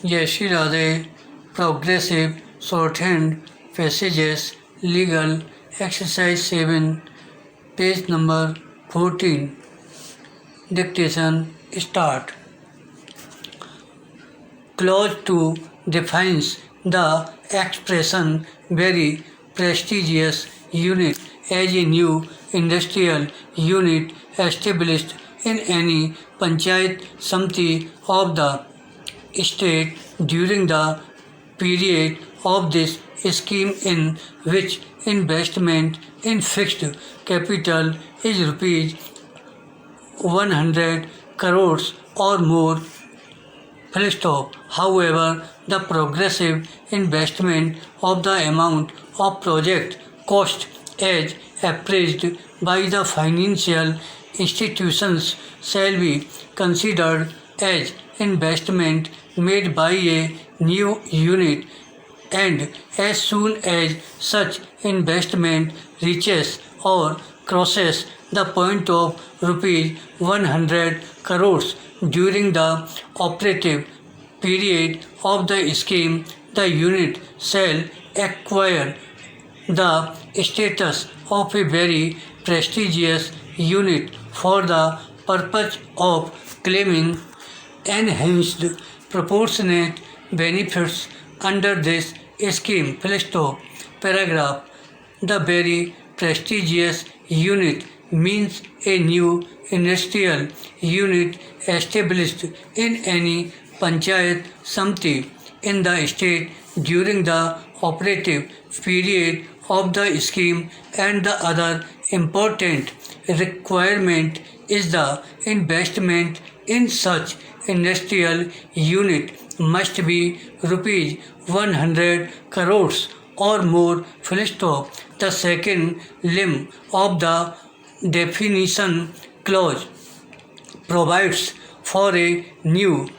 Jai Shri Radhe, Progressive Shorthand Passages, Legal, Exercise 7, page number 14. Dictation, start. Clause 2 defines the expression very prestigious unit as a new industrial unit established in any Panchayat Samiti of the state during the period of this scheme in which investment in fixed capital is rupees 100 crores or more. Full stop. However, the progressive investment of the amount of project cost as appraised by the financial institutions shall be considered as investment made by a new unit, and as soon as such investment reaches or crosses the point of rupees 100 crores during the operative period of the scheme, the unit shall acquire the status of a very prestigious unit for the purpose of claiming enhanced proportionate benefits under this scheme. Full stop. Paragraph. The very prestigious unit means a new industrial unit established in any Panchayat Samiti in the state during the operative period of the scheme, and the other important requirement is the investment in such industrial unit must be rupees 100 crores or more. Full stop. The second limb of the definition clause provides for a new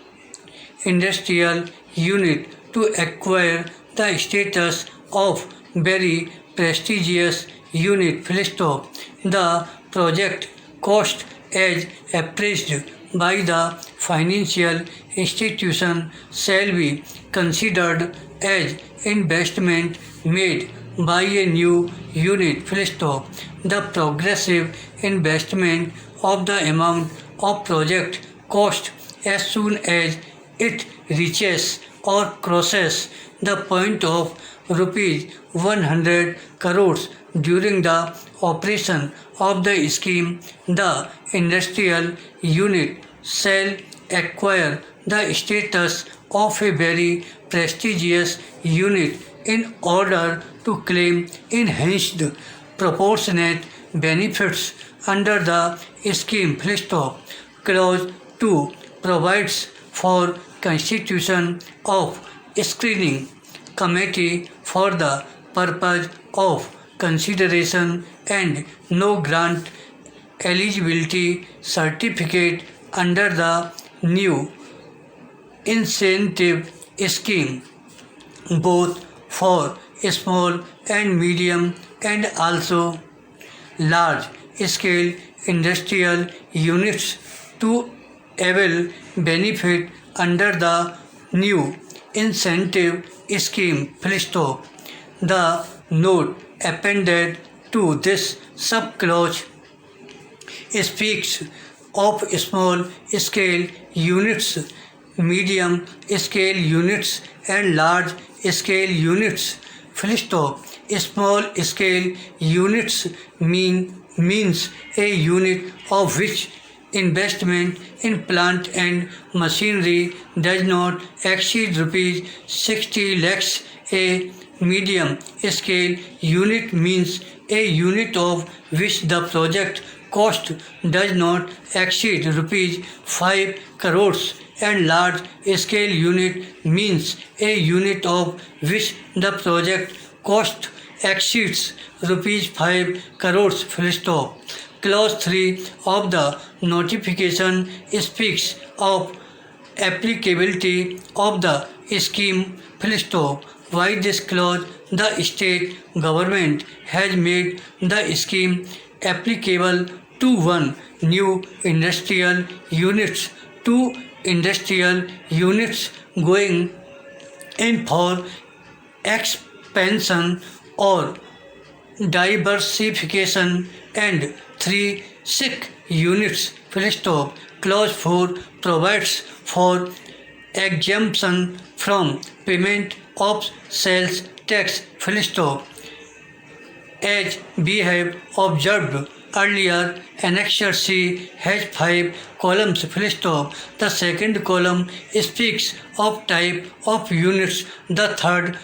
industrial unit to acquire the status of very prestigious unit. Full stop. The project cost as appraised by the financial institution shall be considered as investment made by a new unit. Full stop. The progressive investment of the amount of project cost as soon as it reaches or crosses the point of rupees 100 crores during the operation of the scheme, the industrial unit shall acquire the status of a very prestigious unit in order to claim enhanced proportionate benefits under the scheme. Full stop. Clause 2 provides for constitution of screening committee for the purpose of consideration and no grant eligibility certificate under the new incentive scheme, both for small and medium and also large scale industrial units to avail benefit under the new incentive scheme. Full stop. The note appended to this subclause speaks of small scale units, medium scale units and large scale units. Full stop. Small scale units means a unit of which investment in plant and machinery does not exceed rupees 60 lakhs. A medium scale unit means a unit of which the project cost does not exceed rupees 5 crores, and large scale unit means a unit of which the project cost exceeds rupees 5 crores. Full stop. Clause 3 of the notification speaks of applicability of the scheme. Full stop. By this clause, the state government has made the scheme applicable to one new industrial units, two industrial units going in for expansion or diversification, and 3. Sick units full stop. Clause 4 provides for exemption from payment of sales tax full stop. As we have observed earlier, Annexure C has 5 columns full stop. The second column speaks of type of units, the third